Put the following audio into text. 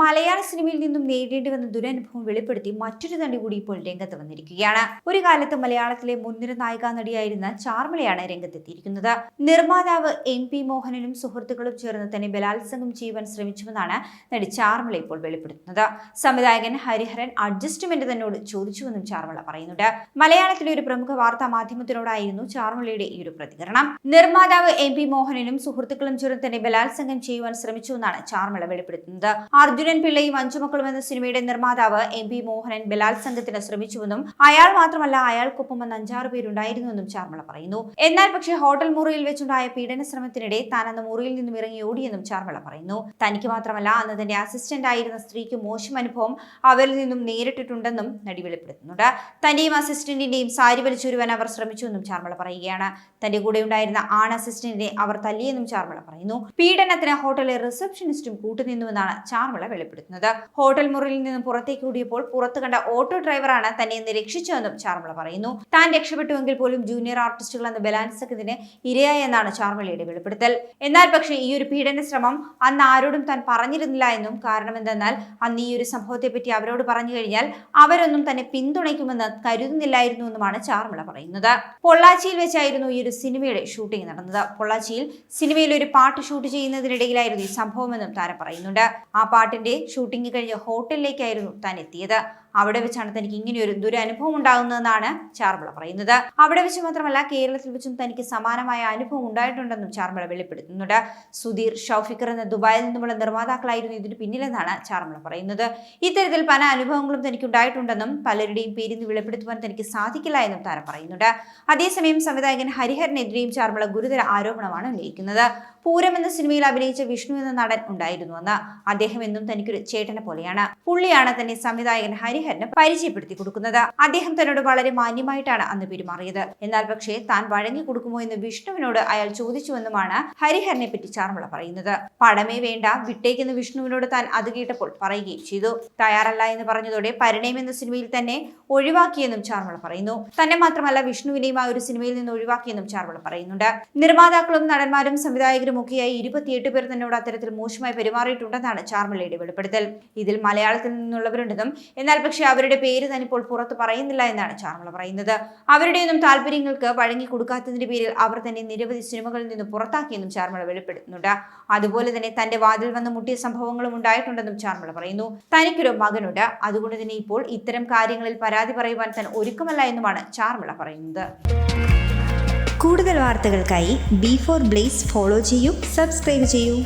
മലയാള സിനിമയിൽ നിന്നും നേരിടേണ്ടി വന്ന ദുരനുഭവം വെളിപ്പെടുത്തി മറ്റൊരു നടി കൂടി ഇപ്പോൾ രംഗത്ത് വന്നിരിക്കുകയാണ്. ഒരു കാലത്ത് മലയാളത്തിലെ മുൻനിര നായികാ നടിയായിരുന്ന ചാർമിളയാണ് രംഗത്തെത്തിയിരിക്കുന്നത്. നിർമ്മാതാവ് MP മോഹനനും സുഹൃത്തുക്കളും ചേർന്ന് തന്നെ ബലാത്സംഗം ചെയ്യുവാൻ ശ്രമിച്ചുവെന്നാണ് നടി ചാർമിള ഇപ്പോൾ വെളിപ്പെടുത്തുന്നത്. സംവിധായകൻ ഹരിഹരൻ അഡ്ജസ്റ്റ്മെന്റ് തന്നോട് ചോദിച്ചുവെന്നും ചാർമിള പറയുന്നുണ്ട്. മലയാളത്തിലെ ഒരു പ്രമുഖ വാർത്താ മാധ്യമത്തിനോടായിരുന്നു ചാർമിളയുടെ ഈ ഒരു പ്രതികരണം. നിർമ്മാതാവ് MP മോഹനനും സുഹൃത്തുക്കളും ചേർന്ന് തന്നെ ബലാത്സംഗം ചെയ്യുവാൻ ശ്രമിച്ചുവെന്നാണ് ചാർമിള വെളിപ്പെടുത്തുന്നത്. അർജുനൻ പിള്ളയും അഞ്ചുമക്കളും എന്ന സിനിമയുടെ നിർമ്മാതാവ് MP മോഹനൻ ബലാത്സംഗത്തിന് ശ്രമിച്ചുവെന്നും അയാൾ മാത്രമല്ല അയാൾക്കൊപ്പം വന്ന 5-6 പേരുണ്ടായിരുന്നുവെന്നും ചാർമിള പറയുന്നു. എന്നാൽ പക്ഷേ ഹോട്ടൽ മുറിയിൽ വെച്ചുണ്ടായ പീഡന ശ്രമത്തിനിടെ താൻ അന്ന് മുറിയിൽ നിന്നും ഇറങ്ങി ഓടിയെന്നും ചാർമിള പറയുന്നു. തനിക്ക് മാത്രമല്ല അന്ന് തന്റെ അസിസ്റ്റന്റ് ആയിരുന്ന സ്ത്രീക്ക് മോശം അനുഭവം അവരിൽ നിന്നും നേരിട്ടിട്ടുണ്ടെന്നും നടി വെളിപ്പെടുത്തുന്നുണ്ട്. തന്റെയും അസിസ്റ്റന്റിന്റെയും സാരി വലിച്ചൊരുവാൻ അവർ ശ്രമിച്ചുവെന്നും ചാർമിള പറയുകയാണ്. തന്റെ കൂടെ ഉണ്ടായിരുന്ന ആൺ അസിസ്റ്റന്റിനെ അവർ തല്ലിയെന്നും ചാർമിള പറയുന്നു. പീഡനത്തിന് ഹോട്ടലിലെ റിസപ്ഷനിസ്റ്റും കൂട്ടുനിന്നുവെന്നാണ് ചാർമിള വെളിപ്പെടുത്തുന്നത്. ഹോട്ടൽ മുറിയിൽ നിന്നും പുറത്തേക്ക് ഓടിയപ്പോൾ പുറത്തു കണ്ട ഓട്ടോ ഡ്രൈവറാണ് തന്നെ ഇന്ന് രക്ഷിച്ചതെന്നും ചാർമിള പറയുന്നു. താൻ രക്ഷപ്പെട്ടുവെങ്കിൽ പോലും ജൂനിയർ ആർട്ടിസ്റ്റുകൾ എന്ന ബലാത്സംഗത്തിന് ഇരയായെന്നാണ് ചാർമിളയുടെ വെളിപ്പെടുത്തൽ. എന്നാൽ പക്ഷേ ഈ ഒരു പീഡന ശ്രമം അന്ന് ആരോടും താൻ പറഞ്ഞിരുന്നില്ല എന്നും, കാരണം എന്തെന്നാൽ അന്ന് ഈ ഒരു സംഭവത്തെ പറ്റി അവരോട് പറഞ്ഞു കഴിഞ്ഞാൽ അവരൊന്നും തന്നെ പിന്തുണയ്ക്കുമെന്ന് കരുതുന്നില്ലായിരുന്നുവെന്നുമാണ് ചാർമിള പറയുന്നത്. പൊള്ളാച്ചിയിൽ വെച്ചായിരുന്നു ഈ ഒരു സിനിമയുടെ ഷൂട്ടിംഗ് നടന്നത്. പൊള്ളാച്ചിയിൽ സിനിമയിൽ ഒരു പാട്ട് ഷൂട്ട് ചെയ്യുന്നതിനിടയിലായിരുന്നു ഈ സംഭവമെന്നും താരം പറയുന്നുണ്ട്. ആ പാട്ടിന്റെ ഷൂട്ടിംഗ് കഴിഞ്ഞ് ഹോട്ടലിലേക്കായിരുന്നു താൻ എത്തിയത്. അവിടെ വെച്ചാണ് തനിക്ക് ഇങ്ങനെയൊരു ദുരനുഭവം ഉണ്ടാകുന്നതെന്നാണ് ചാർമിള പറയുന്നത്. അവിടെ വെച്ച് മാത്രമല്ല കേരളത്തിൽ വെച്ചും തനിക്ക് സമാനമായ അനുഭവം ഉണ്ടായിട്ടുണ്ടെന്നും ചാർമിള വെളിപ്പെടുത്തുന്നുണ്ട്. സുധീർ, ഷൗഫിക്കർ എന്ന ദുബായിൽ നിന്നുമുള്ള നിർമ്മാതാക്കളായിരുന്നു ഇതിന് പിന്നിലെന്നാണ് ചാർമിള പറയുന്നത്. ഇത്തരത്തിൽ പല അനുഭവങ്ങളും തനിക്ക് ഉണ്ടായിട്ടുണ്ടെന്നും പലരുടെയും പേരിന്ന് വെളിപ്പെടുത്തുവാൻ തനിക്ക് സാധിക്കില്ല എന്നും താരം പറയുന്നുണ്ട്. അതേസമയം സംവിധായകൻ ഹരിഹരനെതിരെയും ചാർമിള ഗുരുതര ആരോപണമാണ് ഉന്നയിക്കുന്നത്. പൂരം എന്ന സിനിമയിൽ അഭിനയിച്ച വിഷ്ണു എന്ന നടൻ ഉണ്ടായിരുന്നുവെന്ന്. അദ്ദേഹം എന്നും തനിക്കൊരു ചേട്ടനെ പോലെയാണ്. പുള്ളിയാണ് തന്നെ സംവിധായകൻ ഹരിഹരന് പരിചയപ്പെടുത്തി കൊടുക്കുന്നത്. അദ്ദേഹം തന്നോട് വളരെ മാന്യമായിട്ടാണ് അന്ന് പെരുമാറിയത്. എന്നാൽ പക്ഷേ താൻ വഴങ്ങി കൊടുക്കുമോ എന്ന് വിഷ്ണുവിനോട് അയാൾ ചോദിച്ചുവെന്നുമാണ് ഹരിഹരനെ പറ്റി ചാർമിള പറയുന്നത്. പടമേ വേണ്ട വിട്ടേക്കെന്ന് വിഷ്ണുവിനോട് താൻ അത് കേട്ടപ്പോൾ പറയുകയും ചെയ്തു. തയ്യാറല്ല എന്ന് പറഞ്ഞതോടെ പരിണയം എന്ന സിനിമയിൽ തന്നെ ഒഴിവാക്കിയെന്നും ചാർമിള പറയുന്നു. തന്നെ മാത്രമല്ല വിഷ്ണുവിനെയും ആ ഒരു സിനിമയിൽ നിന്ന് ഒഴിവാക്കിയെന്നും ചാർമിള പറയുന്നുണ്ട്. നിർമ്മാതാക്കളും നടന്മാരും സംവിധായകരും ഒക്കെയായി 28 പേർ തന്നോട് അത്തരത്തിൽ മോശമായി പെരുമാറിയിട്ടുണ്ടെന്നാണ് ചാർമിളയുടെ വെളിപ്പെടുത്തൽ. ഇതിൽ മലയാളത്തിൽ നിന്നുള്ളവരുണ്ടെന്നും എന്നാൽ പക്ഷേ അവരുടെ പേര് തന്നിപ്പോൾ പുറത്ത് പറയുന്നില്ല എന്നാണ് ചാർമിള പറയുന്നത്. അവരുടെയൊന്നും താല്പര്യങ്ങൾക്ക് വഴങ്ങി കൊടുക്കാത്തതിന്റെ പേരിൽ അവർ തന്നെ നിരവധി സിനിമകളിൽ നിന്ന് പുറത്താക്കിയെന്നും ചാർമിള വെളിപ്പെടുത്തുന്നുണ്ട്. അതുപോലെ തന്നെ തന്റെ വാതിൽ വന്ന് മുട്ടിയ സംഭവങ്ങളും ഉണ്ടായിട്ടുണ്ടെന്നും ചാർമിള പറയുന്നു. തനിക്കൊരു മകനുണ്ട്, അതുകൊണ്ട് തന്നെ ഇപ്പോൾ ഇത്തരം കാര്യങ്ങളിൽ പരാതി പറയുവാൻ താൻ ഒരുക്കമല്ല എന്നുമാണ് ചാർമിള പറയുന്നത്. കൂടുതൽ വാർത്തകൾക്കായി B4 Blaze ഫോളോ ചെയ്യൂ, സബ്സ്ക്രൈബ് ചെയ്യൂ.